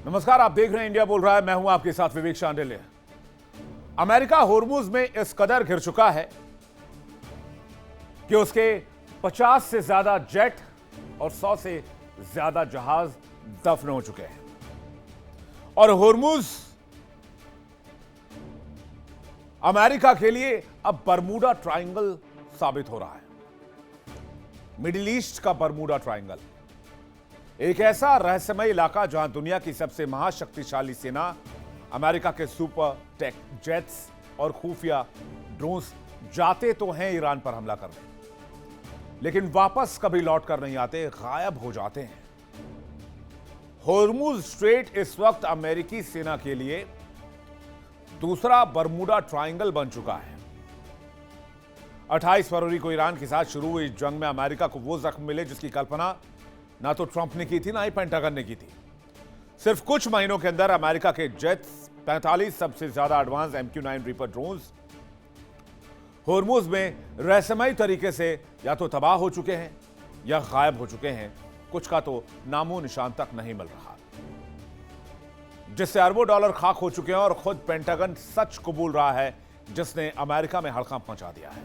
नमस्कार, आप देख रहे हैं इंडिया बोल रहा है। मैं हूं आपके साथ विवेक शांडिल्य। अमेरिका होर्मुज में इस कदर घिर चुका है कि उसके 50 से ज्यादा जेट और 100 से ज्यादा जहाज दफन हो चुके हैं और होर्मुज अमेरिका के लिए अब बरमूडा ट्रायंगल साबित हो रहा है। मिडिल ईस्ट का बरमूडा ट्रायंगल एक ऐसा रहस्यमय इलाका जहां दुनिया की सबसे महाशक्तिशाली सेना अमेरिका के सुपर टेक जेट्स और खुफिया ड्रोन्स जाते तो हैं ईरान पर हमला करने, लेकिन वापस कभी लौट कर नहीं आते, गायब हो जाते हैं। होर्मुज स्ट्रेट इस वक्त अमेरिकी सेना के लिए दूसरा बरमूडा ट्रायंगल बन चुका है। 28 फरवरी को ईरान के साथ शुरू हुई जंग में अमेरिका को वो जख्म मिले जिसकी कल्पना ना तो ट्रंप ने की थी, ना ही पेंटागन ने की थी। सिर्फ कुछ महीनों के अंदर अमेरिका के जेट्स, 45 सबसे ज्यादा advance MQ-9 reaper drones Hormuz में रहस्यमयी तरीके से या तो तबाह हो चुके हैं या गायब हो चुके हैं। कुछ का तो नामो निशान तक नहीं मिल रहा, जिससे अरबों डॉलर खाक हो चुके हैं और खुद पेंटागन सच कबूल रहा है जिसने अमेरिका में हड़कंप मचा दिया है।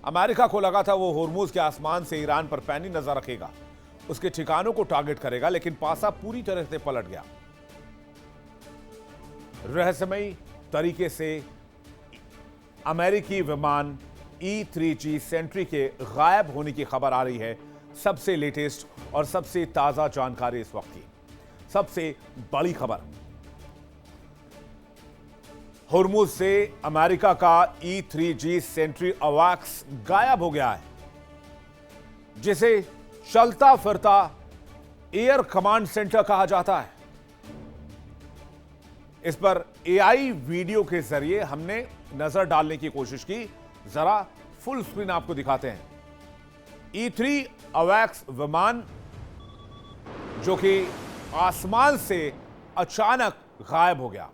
अमेरिका को लगा था वो होर्मुज के आसमान से ईरान पर पैनी नजर रखेगा, उसके ठिकानों को टारगेट करेगा, लेकिन पासा पूरी तरह से पलट गया। रहस्यमयी तरीके से अमेरिकी विमान E-3G सेंट्री के गायब होने की खबर आ रही है। सबसे लेटेस्ट और सबसे ताजा जानकारी इस वक्त की सबसे बड़ी खबर, होर्मुज से अमेरिका का E-3G सेंट्री अवैक्स गायब हो गया है, जिसे चलता फिरता एयर कमांड सेंटर कहा जाता है। इस पर AI वीडियो के जरिए हमने नजर डालने की कोशिश की। जरा फुल स्क्रीन आपको दिखाते हैं। E-3 अवैक्स विमान जो कि आसमान से अचानक गायब हो गया।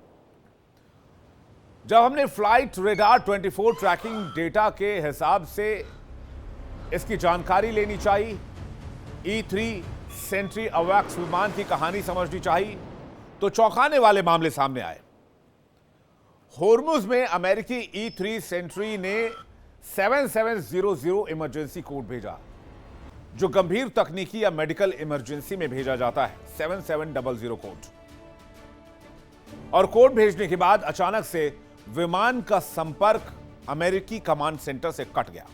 जब हमने फ्लाइट रेडार 24 ट्रैकिंग डेटा के हिसाब से इसकी जानकारी लेनी चाहिए, E-3 सेंट्री अवैक्स विमान की कहानी समझनी चाहिए, तो चौंकाने वाले मामले सामने आए। होर्मुज में अमेरिकी E-3 सेंट्री ने 7700 इमरजेंसी कोड भेजा, जो गंभीर तकनीकी या मेडिकल इमरजेंसी में भेजा जाता है। 7700 कोड, और कोड भेजने के बाद अचानक से विमान का संपर्क अमेरिकी कमांड सेंटर से कट गया।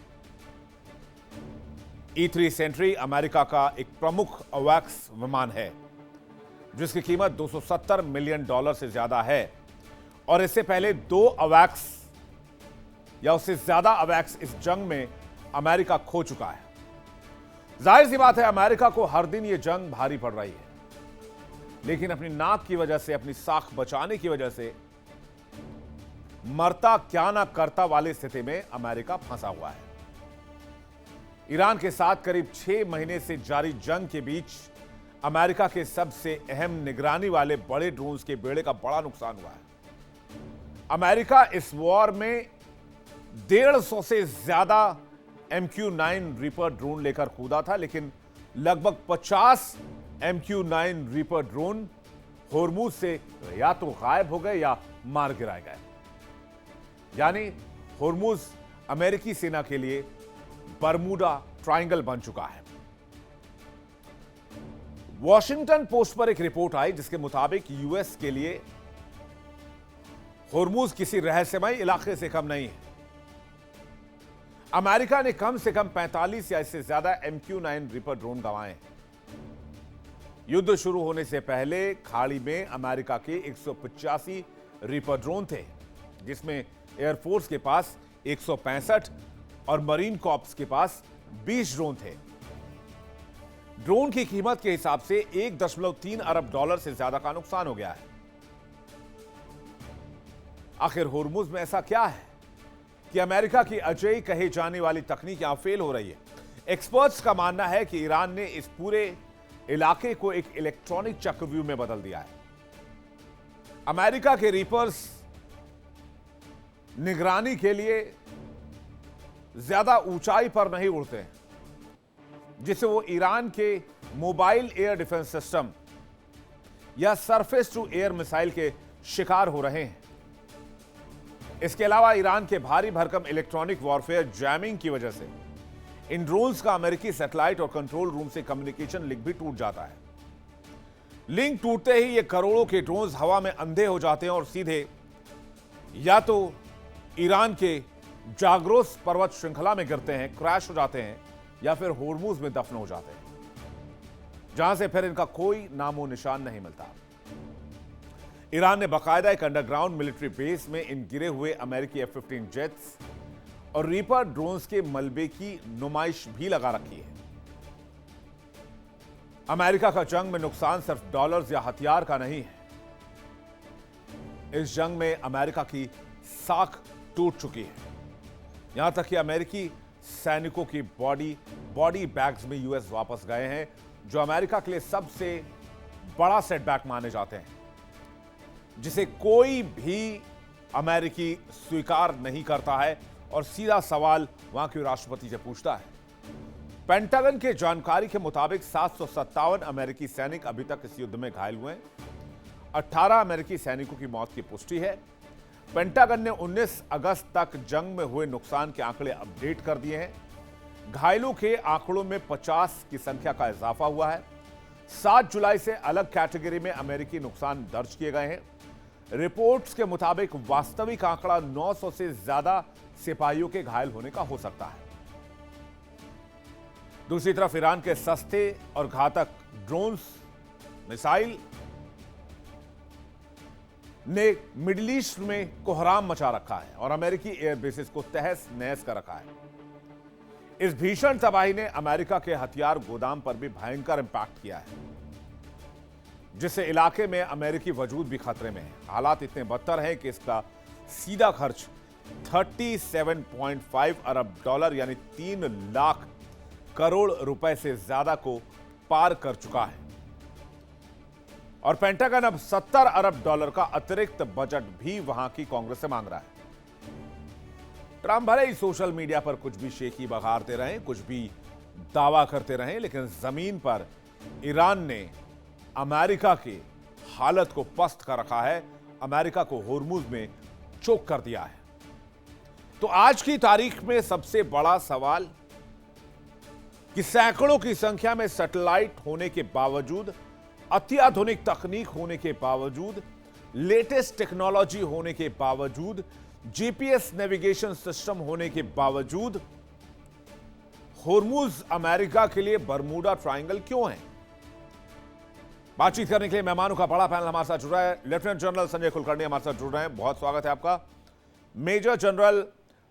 E-3 सेंट्री अमेरिका का एक प्रमुख अवैक्स विमान है जिसकी कीमत $270 मिलियन से ज्यादा है, और इससे पहले 2 अवैक्स या उससे ज्यादा अवैक्स इस जंग में अमेरिका खो चुका है। जाहिर सी बात है, अमेरिका को हर दिन यह जंग भारी पड़ रही है, लेकिन अपनी नाक की वजह से, अपनी साख बचाने की वजह से मरता क्या ना करता वाली स्थिति में अमेरिका फंसा हुआ है। ईरान के साथ करीब 6 महीने से जारी जंग के बीच अमेरिका के सबसे अहम निगरानी वाले बड़े ड्रोन्स के बेड़े का बड़ा नुकसान हुआ है। अमेरिका इस वॉर में 150 से ज्यादा MQ-9 रीपर ड्रोन लेकर कूदा था, लेकिन लगभग 50 MQ-9 रीपर ड्रोन होर्मुज से या तो गायब हो गए या मार गिराए गए। यानी होर्मुज अमेरिकी सेना के लिए बरमूडा ट्रायंगल बन चुका है। वॉशिंगटन पोस्ट पर एक रिपोर्ट आई जिसके मुताबिक यूएस के लिए होर्मुज किसी रहस्यमय इलाके से कम नहीं है। अमेरिका ने कम से कम 45 या इससे ज्यादा MQ-9 रीपर ड्रोन गंवाए हैं। युद्ध शुरू होने से पहले खाड़ी में अमेरिका के 185 रीपर ड्रोन थे, जिसमें एयरफोर्स के पास 165 और मरीन कॉर्प्स के पास 20 ड्रोन थे। ड्रोन की कीमत के हिसाब से $1.3 अरब से ज्यादा का नुकसान हो गया है। आखिर होर्मुज में ऐसा क्या है कि अमेरिका की अजेय कहे जाने वाली तकनीक यहां फेल हो रही है? एक्सपर्ट्स का मानना है कि ईरान ने इस पूरे इलाके को एक इलेक्ट्रॉनिक चक्रव्यूह में बदल दिया है। अमेरिका के रीपर्स निगरानी के लिए ज्यादा ऊंचाई पर नहीं उड़ते हैं, जिससे वो ईरान के मोबाइल एयर डिफेंस सिस्टम या सरफेस टू एयर मिसाइल के शिकार हो रहे हैं। इसके अलावा ईरान के भारी भरकम इलेक्ट्रॉनिक वॉरफेयर जैमिंग की वजह से इन ड्रोन्स का अमेरिकी सैटेलाइट और कंट्रोल रूम से कम्युनिकेशन लिंक भी टूट जाता है। लिंक टूटते ही ये करोड़ों के ड्रोन्स हवा में अंधे हो जाते हैं और सीधे या तो ईरान के जाग्रोस पर्वत श्रृंखला में गिरते हैं, क्रैश हो जाते हैं, या फिर होर्मुज में दफन हो जाते हैं, जहां से फिर इनका कोई नामो निशान नहीं मिलता। ईरान ने बाकायदा एक अंडरग्राउंड मिलिट्री बेस में इन गिरे हुए अमेरिकी F-15 जेट्स और रीपर ड्रोन्स के मलबे की नुमाइश भी लगा रखी है। अमेरिका का जंग में नुकसान सिर्फ डॉलर्स या हथियार का नहीं है। इस जंग में अमेरिका की साख टूट चुकी है। यहां तक कि अमेरिकी सैनिकों की बॉडी बैग्स में यूएस वापस गए हैं, जो अमेरिका के लिए सबसे बड़ा सेटबैक माने जाते हैं, जिसे कोई भी अमेरिकी स्वीकार नहीं करता है और सीधा सवाल वहां के राष्ट्रपति से पूछता है। पेंटागन के जानकारी के मुताबिक 757 अमेरिकी सैनिक अभी तक इस युद्ध में घायल हुए हैं। 18 अमेरिकी सैनिकों की मौत की पुष्टि है। पेंटागन ने 19 अगस्त तक जंग में हुए नुकसान के आंकड़े अपडेट कर दिए हैं। घायलों के आंकड़ों में 50 की संख्या का इजाफा हुआ है। 7 जुलाई से अलग कैटेगरी में अमेरिकी नुकसान दर्ज किए गए हैं। रिपोर्ट्स के मुताबिक वास्तविक आंकड़ा 900 से ज्यादा सिपाहियों के घायल होने का हो सकता है। दूसरी तरफ ईरान के सस्ते और घातक ड्रोन्स, मिसाइल ने मिडिल ईस्ट में कोहराम मचा रखा है और अमेरिकी एयर बेसिस को तहस नहस कर रखा है। इस भीषण तबाही ने अमेरिका के हथियार गोदाम पर भी भयंकर इंपैक्ट किया है, जिससे इलाके में अमेरिकी वजूद भी खतरे में है। हालात इतने बदतर हैं कि इसका सीधा खर्च 37.5 अरब डॉलर यानी 3 लाख करोड़ रुपए से ज्यादा को पार कर चुका है और पेंटागन अब 70 अरब डॉलर का अतिरिक्त बजट भी वहां की कांग्रेस से मांग रहा है। ट्रंप भले ही सोशल मीडिया पर कुछ भी शेखी बघारते रहे, कुछ भी दावा करते रहे, लेकिन जमीन पर ईरान ने अमेरिका की हालत को पस्त कर रखा है, अमेरिका को होर्मुज में चोक कर दिया है। तो आज की तारीख में सबसे बड़ा सवाल कि सैकड़ों की संख्या में सैटेलाइट होने के बावजूद, अत्याधुनिक तकनीक होने के बावजूद, लेटेस्ट टेक्नोलॉजी होने के बावजूद, जीपीएस नेविगेशन सिस्टम होने के बावजूद होर्मुज अमेरिका के लिए बरमूडा ट्रायंगल क्यों है? बातचीत करने के लिए मेहमानों का बड़ा पैनल हमारे साथ जुड़ रहा है। लेफ्टिनेंट जनरल संजय कुलकर्णी हमारे साथ जुड़ रहे हैं, बहुत स्वागत है आपका। मेजर जनरल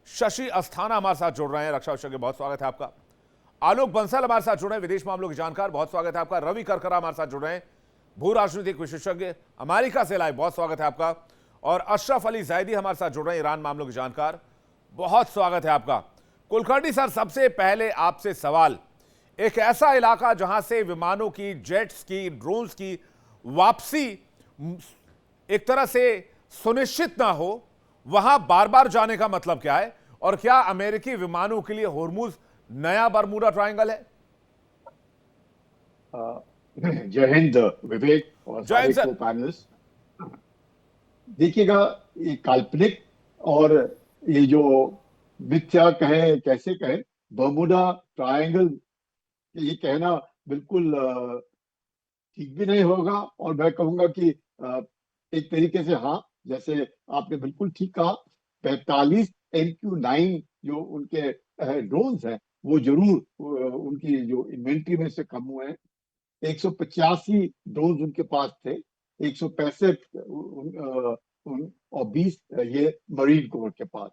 शशि अस्थाना हमारे साथ जुड़ रहे हैं, रक्षा विशेषज्ञ, बहुत स्वागत है आपका। आलोक बंसल हमारे साथ जुड़ रहे हैं, विदेश मामलों के जानकार, बहुत स्वागत है आपका। रवि करकरा हमारे साथ जुड़ रहे हैं, भू राजनीतिक विशेषज्ञ, अमेरिका से लाइव, बहुत स्वागत है आपका। और अशरफ अली जैदी हमारे साथ जुड़ रहे हैं, ईरान मामलों के जानकार, बहुत स्वागत है आपका। कुलकर्णी सर, सबसे पहले आपसे सवाल, एक ऐसा इलाका जहां से विमानों की, जेट्स की, ड्रोन्स की वापसी एक तरह से सुनिश्चित ना हो, वहां बार बार जाने का मतलब क्या है? और क्या अमेरिकी विमानों के लिए होर्मुज नया बरमूडा ट्रायंगल है? जय हिंद विवेक और सारे को पैनलिस्ट। देखिएगा, ये काल्पनिक और ये जो मिथ्या कहे, कैसे कहे, बरमूडा ट्रायंगल, ये कहना बिल्कुल ठीक भी नहीं होगा। और मैं कहूंगा कि एक तरीके से हाँ, जैसे आपने बिल्कुल ठीक कहा, 45 MQ-9 जो उनके ड्रोन्स हैं वो जरूर उनकी जो इन्वेंट्री में से कम हुए हैं। 185 ड्रोन्स उनके पास थे, 165 और 20 ये मरीन कोर के पास।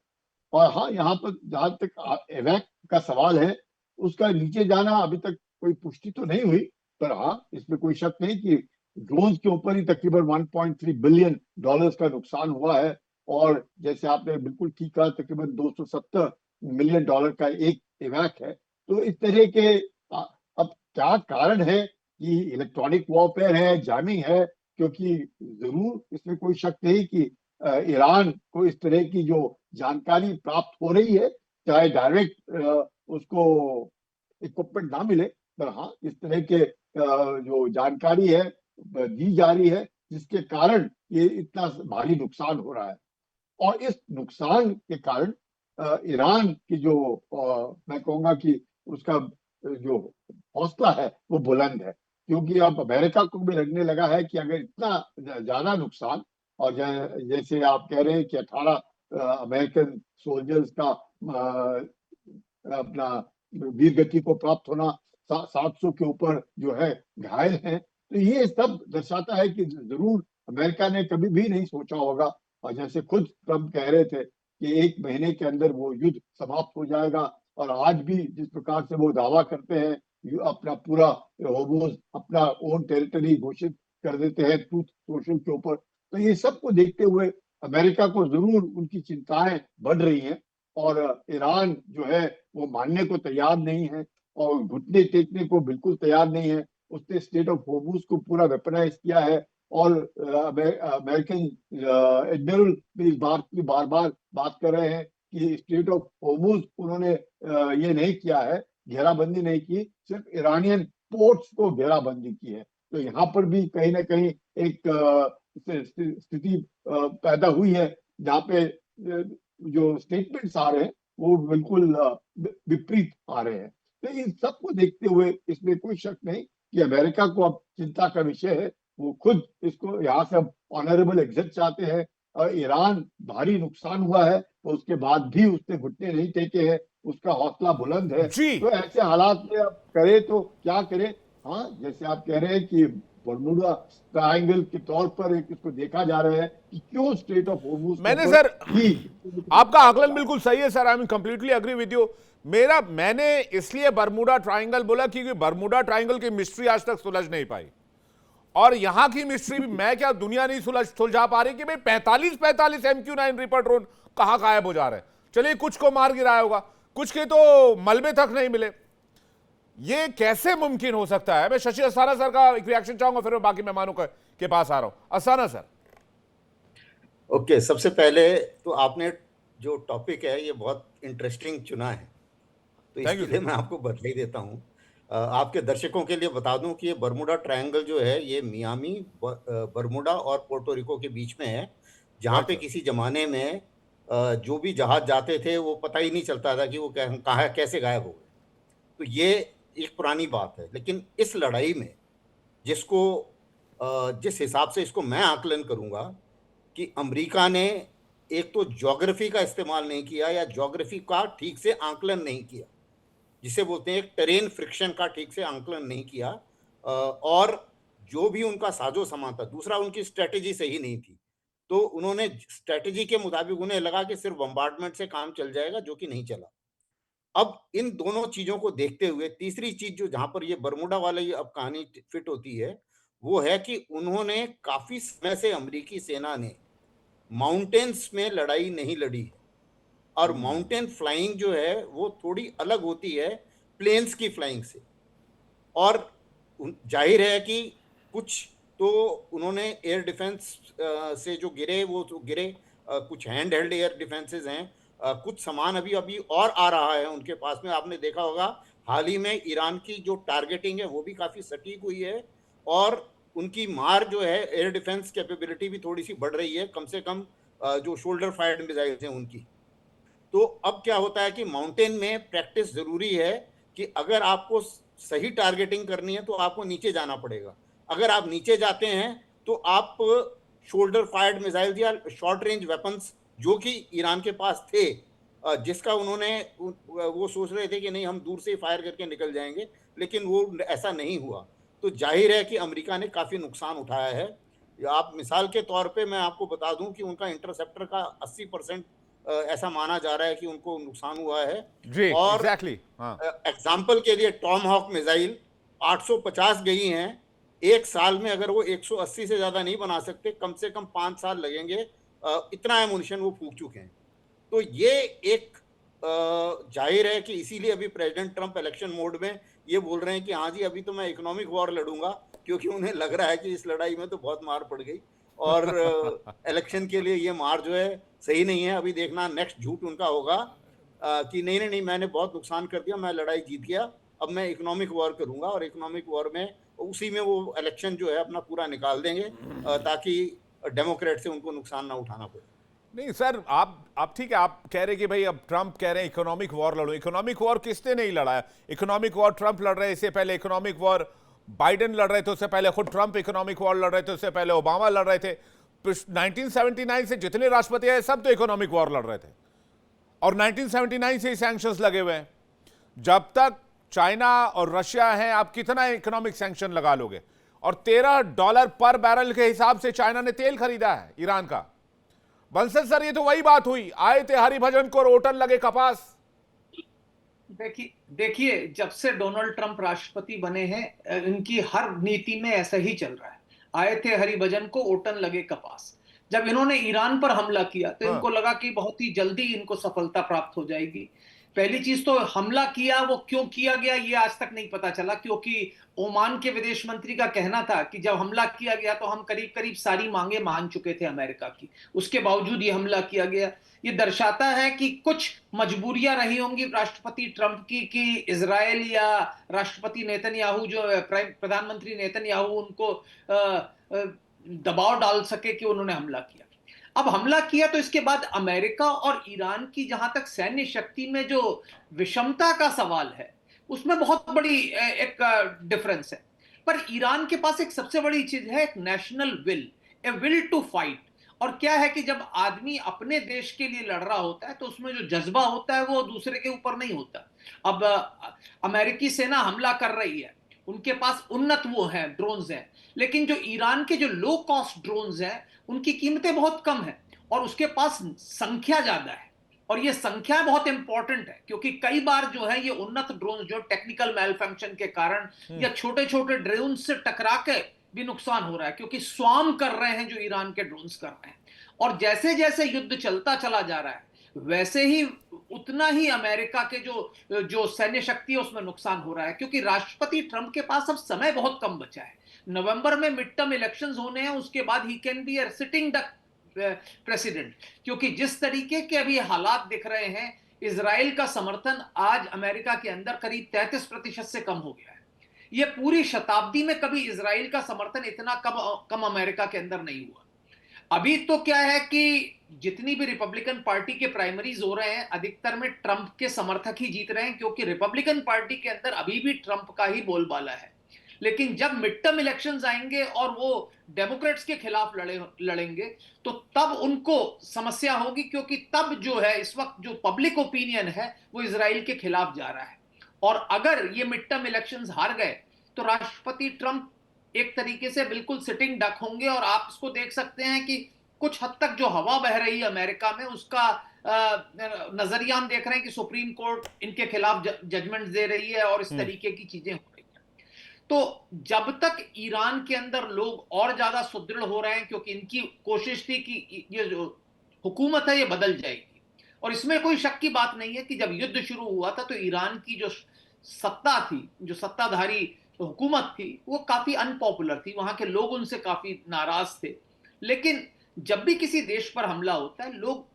और हाँ, यहाँ पर जहां तक एवैक का सवाल है, उसका नीचे जाना अभी तक कोई पुष्टि तो नहीं हुई, पर हाँ, इसमें कोई शक नहीं कि ड्रोन्स के ऊपर ही तकरीबन 1.3 बिलियन डॉलर्स का नुकसान हुआ है। और जैसे आपने बिल्कुल ठीक कहा, तकरीबन 270 मिलियन डॉलर का एक इवैक है। तो इस तरह के अब क्या कारण है कि इलेक्ट्रॉनिक वॉरफेयर है, जैमिंग है, क्योंकि जरूर इसमें कोई शक नहीं कि ईरान को इस तरह की जो जानकारी प्राप्त हो रही है, चाहे डायरेक्ट उसको इक्विपमेंट ना मिले, पर हाँ, इस तरह के जो जानकारी है दी जा रही है, जिसके कारण ये इतना भारी नुकसान हो रहा है। और इस नुकसान के कारण ईरान की जो मैं कहूंगा कि उसका जो हौसला है वो बुलंद है, क्योंकि अब अमेरिका को भी लगने लगा है कि अगर इतना ज्यादा नुकसान, और जैसे आप कह रहे हैं कि 18 अमेरिकन सोल्जर्स का अपना वीर गति को प्राप्त होना, 700 के ऊपर जो है घायल हैं, तो ये सब दर्शाता है कि जरूर अमेरिका ने कभी भी नहीं सोचा होगा, और जैसे खुद ट्रम्प कह रहे थे कि 1 महीने के अंदर वो युद्ध समाप्त हो जाएगा, और आज भी जिस प्रकार से वो दावा करते हैं, अपना पूरा होर्मुज अपना ओन टेरिटरी घोषित कर देते हैं ट्रूथ सोशल के ऊपर, तो ये सब को देखते हुए अमेरिका को जरूर उनकी चिंताएं बढ़ रही हैं। और ईरान जो है वो मानने को तैयार नहीं है, और घुटने टेकने को बिल्कुल तैयार नहीं है। उसने स्टेट ऑफ होर्मुज को पूरा वेपनाइज किया है, और अमेरिकन एडमिरल भी इस बात की बार बार बात कर रहे हैं कि स्टेट ऑफ होर्मुज उन्होंने ये नहीं किया है, घेराबंदी नहीं की, सिर्फ ईरानियन पोर्ट्स को घेराबंदी की है। तो यहाँ पर भी कहीं ना कहीं एक स्थिति पैदा हुई है, जहाँ पे जो स्टेटमेंट्स आ रहे हैं वो बिल्कुल विपरीत आ रहे हैं। तो इन सबको देखते हुए इसमें कोई शक नहीं कि अमेरिका को अब चिंता का विषय है। वो खुद इसको यहाँ से ऑनरेबल एग्जिट चाहते हैं, और ईरान भारी नुकसान हुआ है तो उसके बाद भी उसने घुटने नहीं टेके हैं, उसका हौसला बुलंद है। जी। तो ऐसे हालात में अब करे तो क्या करे। हाँ, जैसे आप कह रहे हैं कि बर्मुडा ट्रायंगल के तौर पर एक इसको देखा जा रहा है कि क्यों स्टेट ऑफ होर्मुज मैंने सर आपका आकलन बिल्कुल सही है sir, I am completely agree with you. मैंने इसलिए बर्मुडा ट्रायंगल बोला क्योंकि बर्मुडा ट्रायंगल की मिस्ट्री आज तक सुलझ नहीं पाई, और यहां की मिस्ट्री भी मैं क्या दुनिया नहीं सुलझा पा रही कि भाई 45 MQ-9 रिपर ड्रोन कहां गायब हो जा रहे हैं। चलिए कुछ को मार गिराया होगा, कुछ के तो मलबे तक नहीं मिले। ये कैसे मुमकिन हो सकता है? मैं शशि अस्थाना सर का एक रिएक्शन चाहूंगा, फिर मैं बाकी मेहमानों के पास आ रहा हूं। अस्थाना सर। ओके, सबसे पहले तो आपने जो टॉपिक है ये बहुत इंटरेस्टिंग चुना है, तो इसके लिए मैं आपको बधाई देता हूँ। आपके दर्शकों के लिए बता दूं कि ये बर्मुडा ट्रायंगल जो है ये मियामी, बर्मुडा और पोर्टो रिको के बीच में है, जहाँ पे किसी जमाने में जो भी जहाज जाते थे वो पता ही नहीं चलता था कि वो कहाँ कैसे गायब हो गए। तो ये एक पुरानी बात है। लेकिन इस लड़ाई में जिसको जिस हिसाब से इसको मैं आकलन करूंगा कि अमेरिका ने एक तो ज्योग्राफी का इस्तेमाल नहीं किया, या ज्योग्राफी का ठीक से आकलन नहीं किया, जिसे बोलते हैं एक टेरेन फ्रिक्शन का ठीक से आकलन नहीं किया, और जो भी उनका साजो सामान था। दूसरा, उनकी स्ट्रेटेजी सही नहीं थी, तो उन्होंने स्ट्रेटेजी के मुताबिक उन्हें लगा कि सिर्फ बम्बार्डमेंट से काम चल जाएगा, जो कि नहीं चला। अब इन दोनों चीजों को देखते हुए तीसरी चीज जो जहां पर ये बर्मुडा वाली अब कहानी फिट होती है, वो है कि उन्होंने काफी समय से अमेरिकी सेना ने माउंटेन्स में लड़ाई नहीं लड़ी, और माउंटेन फ्लाइंग जो है वो थोड़ी अलग होती है प्लेन्स की फ्लाइंग से। और जाहिर है कि कुछ तो उन्होंने एयर डिफेंस से जो गिरे वो तो गिरे, कुछ हैंड हेल्ड एयर डिफेंसेस हैं, कुछ सामान अभी अभी और आ रहा है उनके पास में। आपने देखा होगा हाल ही में ईरान की जो टारगेटिंग है वो भी काफ़ी सटीक हुई है, और उनकी मार जो है एयर डिफेंस कैपेबिलिटी भी थोड़ी सी बढ़ रही है, कम से कम जो शोल्डर फायर्ड मिसाइल्स हैं उनकी। तो अब क्या होता है कि माउंटेन में प्रैक्टिस ज़रूरी है कि अगर आपको सही टारगेटिंग करनी है तो आपको नीचे जाना पड़ेगा। अगर आप नीचे जाते हैं तो आप शोल्डर फायर्ड मिसाइल्स या शॉर्ट रेंज वेपन्स जो कि ईरान के पास थे, जिसका उन्होंने वो सोच रहे थे कि नहीं हम दूर से ही फायर करके निकल जाएंगे, लेकिन वो ऐसा नहीं हुआ। तो जाहिर है कि अमेरिका ने काफ़ी नुकसान उठाया है। आप मिसाल के तौर पे मैं आपको बता दूं कि उनका इंटरसेप्टर का 80% ऐसा माना जा रहा है कि उनको नुकसान हुआ है। जी, और एग्जैक्टली। हाँ। एग्जाम्पल के लिए टॉम हॉक मिसाइल 850 गई हैं, एक साल में अगर वो 180 से ज्यादा नहीं बना सकते, कम से कम 5 साल लगेंगे, इतना एमुनिशन वो फूंक चुके हैं। तो ये एक जाहिर है कि इसीलिए अभी प्रेसिडेंट ट्रंप इलेक्शन मोड में ये बोल रहे हैं कि हाँ जी अभी तो मैं इकोनॉमिक वॉर लड़ूंगा, क्योंकि उन्हें लग रहा है कि इस लड़ाई में तो बहुत मार पड़ गई, और इलेक्शन के लिए ये मार जो है सही नहीं है। अभी देखना नेक्स्ट झूठ उनका होगा कि नहीं मैंने बहुत नुकसान कर दिया, मैं लड़ाई जीत गया, अब मैं इकोनॉमिक वॉर करूंगा, और इकोनॉमिक वॉर में उसी में वो इलेक्शन जो है अपना पूरा निकाल देंगे, ताकि डेमोक्रेट से उनको नुकसान ना उठाना पड़े। नहीं सर, आप ठीक है, आप कह रहे कि भाई अब ट्रंप कह रहे हैं इकोनॉमिक वॉर लड़ो। इकोनॉमिक वॉर किसने नहीं लड़ा है? इकोनॉमिक वॉर ट्रंप लड़ रहे हैं, इससे पहले इकोनॉमिक वॉर बाइडेन लड़ रहे थे, उससे पहले खुद ट्रंप इकोनॉमिक वॉर लड़ रहे थे, उससे पहले ओबामा लड़ रहे थे। 1979 से जितने राष्ट्रपति आए सब तो इकोनॉमिक वॉर लड़ रहे थे, और 1979 से ही सैंक्शंस लगे हुए हैं। जब तक चाइना और रशिया हैं, आप कितना इकोनॉमिक सैंक्शन लगा लोगे? और $13 पर बैरल के हिसाब से चाइना ने तेल खरीदा है ईरान का। बंसल सर, ये तो वही बात हुई, आए थे हरिभजन को रोटन लगे कपास। देखिए, जब से डोनाल्ड ट्रंप राष्ट्रपति बने हैं, इनकी हर नीति में ऐसा ही चल रहा है। आए थे हरिभजन को ओटन लगे कपास। जब इन्होंने ईरान पर हमला किया तो इनको लगा कि बहुत ही जल्दी इनको सफलता प्राप्त हो जाएगी। पहली चीज तो हमला किया, वो क्यों किया गया ये आज तक नहीं पता चला, क्योंकि ओमान के विदेश मंत्री का कहना था कि जब हमला किया गया तो हम करीब करीब सारी मांगे मान चुके थे अमेरिका की, उसके बावजूद ये हमला किया गया। ये दर्शाता है कि कुछ मजबूरियां रही होंगी राष्ट्रपति ट्रंप की कि इजराइल या राष्ट्रपति नेतन्याहू जो प्रधानमंत्री नेतन्याहू उनको दबाव डाल सके कि उन्होंने हमला किया। अब हमला किया तो इसके बाद अमेरिका और ईरान की जहां तक सैन्य शक्ति में जो विषमता का सवाल है उसमें बहुत बड़ी एक डिफरेंस है। पर ईरान के पास एक सबसे बड़ी चीज है, एक national will, a will to fight. और क्या है कि जब आदमी अपने देश के लिए लड़ रहा होता है तो उसमें जो जज्बा होता है वो दूसरे के ऊपर नहीं होता। अब अमेरिकी सेना हमला कर रही है, उनके पास उन्नत वो हैं, ड्रोन्स हैं, लेकिन जो ईरान के जो लो कॉस्ट ड्रोन्स हैं उनकी कीमतें बहुत कम है और उसके पास संख्या ज्यादा है। और ये संख्या बहुत इंपॉर्टेंट है क्योंकि कई बार जो है ये उन्नत ड्रोन जो टेक्निकल मैलफंक्शन के कारण या छोटे छोटे ड्रोन से टकरा के भी नुकसान हो रहा है, क्योंकि स्वाम कर रहे हैं जो ईरान के ड्रोन्स कर रहे हैं। और जैसे जैसे युद्ध चलता चला जा रहा है वैसे ही उतना ही अमेरिका के जो सैन्य शक्ति है उसमें नुकसान हो रहा है, क्योंकि राष्ट्रपति ट्रंप के पास अब समय बहुत कम बचा है। नवंबर में मिड टर्म इलेक्शंस होने हैं, उसके बाद he can be a sitting duck president, क्योंकि जिस तरीके के अभी हालात दिख रहे हैं, इजराइल का समर्थन आज अमेरिका के अंदर करीब 33% से कम हो गया है। यह पूरी शताब्दी में कभी इजराइल का समर्थन इतना कम अमेरिका के अंदर नहीं हुआ। अभी तो क्या है कि जितनी भी रिपब्लिकन पार्टी के प्राइमरीज हो रहे हैं अधिकतर में ट्रंप के समर्थक ही जीत रहे हैं, क्योंकि रिपब्लिकन पार्टी के अंदर अभी भी ट्रंप का ही बोलबाला है। लेकिन जब मिड टर्म इलेक्शंस आएंगे और वो डेमोक्रेट्स के खिलाफ लड़ेंगे तो तब उनको समस्या होगी, क्योंकि तब जो है इस वक्त जो पब्लिक ओपिनियन है वो इजराइल के खिलाफ जा रहा है। और अगर ये मिड टर्म इलेक्शंस हार गए तो राष्ट्रपति ट्रंप एक तरीके से बिल्कुल सिटिंग डक होंगे। और आप इसको देख सकते हैं कि कुछ हद तक जो हवा बह रही है अमेरिका में उसका नजरिया हम देख रहे हैं कि सुप्रीम कोर्ट इनके खिलाफ जजमेंट दे रही है और इस तरीके की चीजें हो रही हैं। तो जब तक ईरान के अंदर लोग और ज्यादा सुदृढ़ हो रहे हैं, क्योंकि इनकी कोशिश थी कि ये जो हुकूमत है ये बदल जाएगी, और इसमें कोई शक की बात नहीं है कि जब युद्ध शुरू हुआ था तो ईरान की जो सत्ता थी, जो सत्ताधारी हुकूमत थी, वो काफी अनपॉपुलर थी, वहां के लोग उनसे काफी नाराज थे। लेकिन जब भी किसी देश पर हमला होता है लोग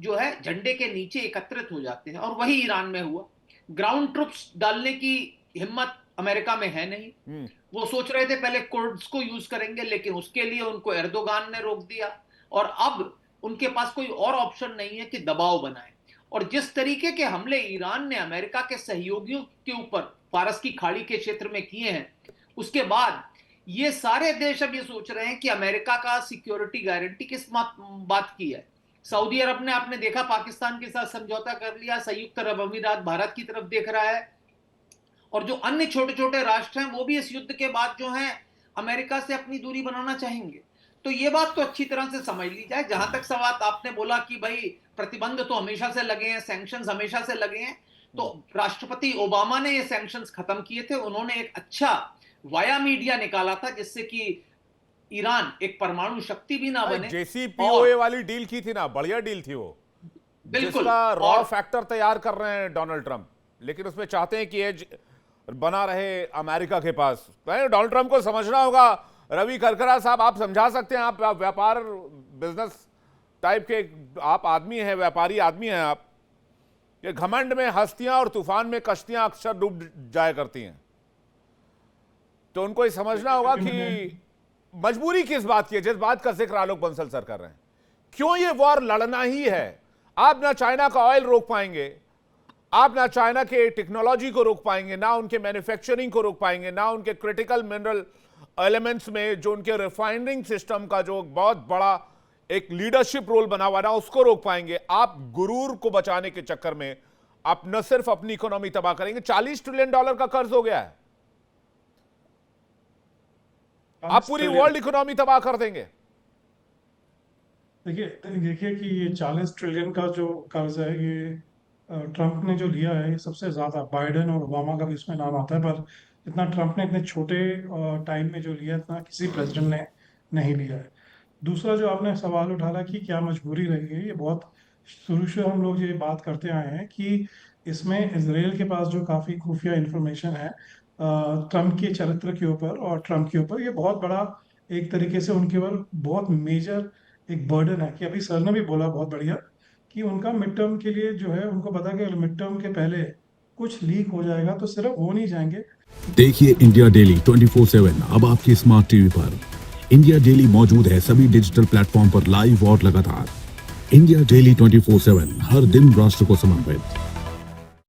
जो है झंडे के नीचे एकत्रित हो जाते हैं, और वही ईरान में हुआ। ग्राउंड ट्रूप्स डालने की हिम्मत अमेरिका में है नहीं। वो सोच रहे थे पहले कुर्ड्स को यूज करेंगे, लेकिन उसके लिए उनको एर्दोगान ने रोक दिया, और अब उनके पास कोई और ऑप्शन नहीं है कि दबाव बनाए। और जिस तरीके के हमले ईरान ने अमेरिका के सहयोगियों के ऊपर फारस की खाड़ी के क्षेत्र में किए हैं, उसके बाद ये सारे देश अब ये सोच रहे हैं कि अमेरिका का सिक्योरिटी गारंटी किस बात की है। सऊदी अरब ने आपने देखा पाकिस्तान के साथ समझौता कर लिया, संयुक्त अरब अमीरात भारत की तरफ देख रहा है, और जो अन्य छोटे छोटे राष्ट्र हैं वो भी इस युद्ध के बाद जो हैं अमेरिका से अपनी दूरी बनाना चाहेंगे। तो ये बात तो अच्छी तरह से समझ ली जाए। जहां तक सवाल आपने बोला कि भाई प्रतिबंध तो हमेशा से लगे हैं, सैंक्शंस हमेशा से लगे हैं, तो राष्ट्रपति ओबामा ने ये सैंक्शंस खत्म किए थे। उन्होंने एक अच्छा वाया मीडिया निकाला था जिससे कि ईरान एक परमाणु शक्ति भी ना बने। JCPOA वाली डील की थी ना, बढ़िया डील थी वो, बिल्कुल, जिसका रॉ फैक्टर तैयार कर रहे हैं डोनाल्ड ट्रंप, लेकिन उसमें चाहते हैं कि एज बना रहे अमेरिका के पास। डोनाल्ड ट्रंप को समझना होगा। रवि करकरा साहब, आप समझा सकते हैं, आप व्यापार बिजनेस टाइप के आप आदमी हैं, व्यापारी आदमी हैं आप, कि घमंड में हस्तियां और तूफान में कश्तियां अक्सर डूब जाया करती हैं। तो उनको ये समझना होगा कि मजबूरी किस बात की है, जिस बात का जिक्र आलोक बंसल सर कर रहे हैं। क्यों ये वॉर लड़ना ही है? आप ना चाइना का ऑयल रोक पाएंगे, आप ना चाइना के टेक्नोलॉजी को रोक पाएंगे, ना उनके मैन्युफैक्चरिंग को रोक पाएंगे, ना उनके क्रिटिकल मिनरल एलिमेंट्स में जो उनके रिफाइनिंग सिस्टम का जो बहुत बड़ा एक लीडरशिप रोल बना हुआ ना, उसको रोक पाएंगे। आप गुरूर को बचाने के चक्कर में आप न सिर्फ अपनी इकोनॉमी तबाह करेंगे, $40 ट्रिलियन का कर्ज हो गया है, आप पूरी वर्ल्ड इकोनॉमी तबाह कर देंगे। देखिए कि ये 40 ट्रिलियन का जो कर्ज है, ये ट्रंप ने जो लिया है, ये सबसे ज्यादा, बाइडेन और ओबामा का भी इसमें नाम आता है, पर इतना ट्रंप ने इतने छोटे टाइम में जो लिया, इतना किसी प्रेसिडेंट ने नहीं लिया है। दूसरा जो आपने सवाल उठाया कि क्या मजबूरी रही है, ये बहुत शुरू से हम लोग ये बात करते आए हैं कि इसमें इजराइल के पास जो काफ़ी खुफिया इंफॉर्मेशन है ट्रंप के चरित्र के ऊपर और ट्रंप के ऊपर, ये बहुत बड़ा एक तरीके से उनके ऊपर बहुत मेजर एक बर्डन है। कि अभी सर ने भी बोला बहुत बढ़िया कि उनका मिड टर्म के लिए जो है, उनको पता कि मिड टर्म के पहले कुछ लीक हो जाएगा तो सिर्फ वो नहीं जाएंगे। देखिए इंडिया डेली 24/7 अब आपके स्मार्ट टीवी पर। इंडिया डेली मौजूद है सभी डिजिटल प्लेटफॉर्म पर लाइव और लगातार। इंडिया डेली 24/7 हर दिन राष्ट्र को समर्पित।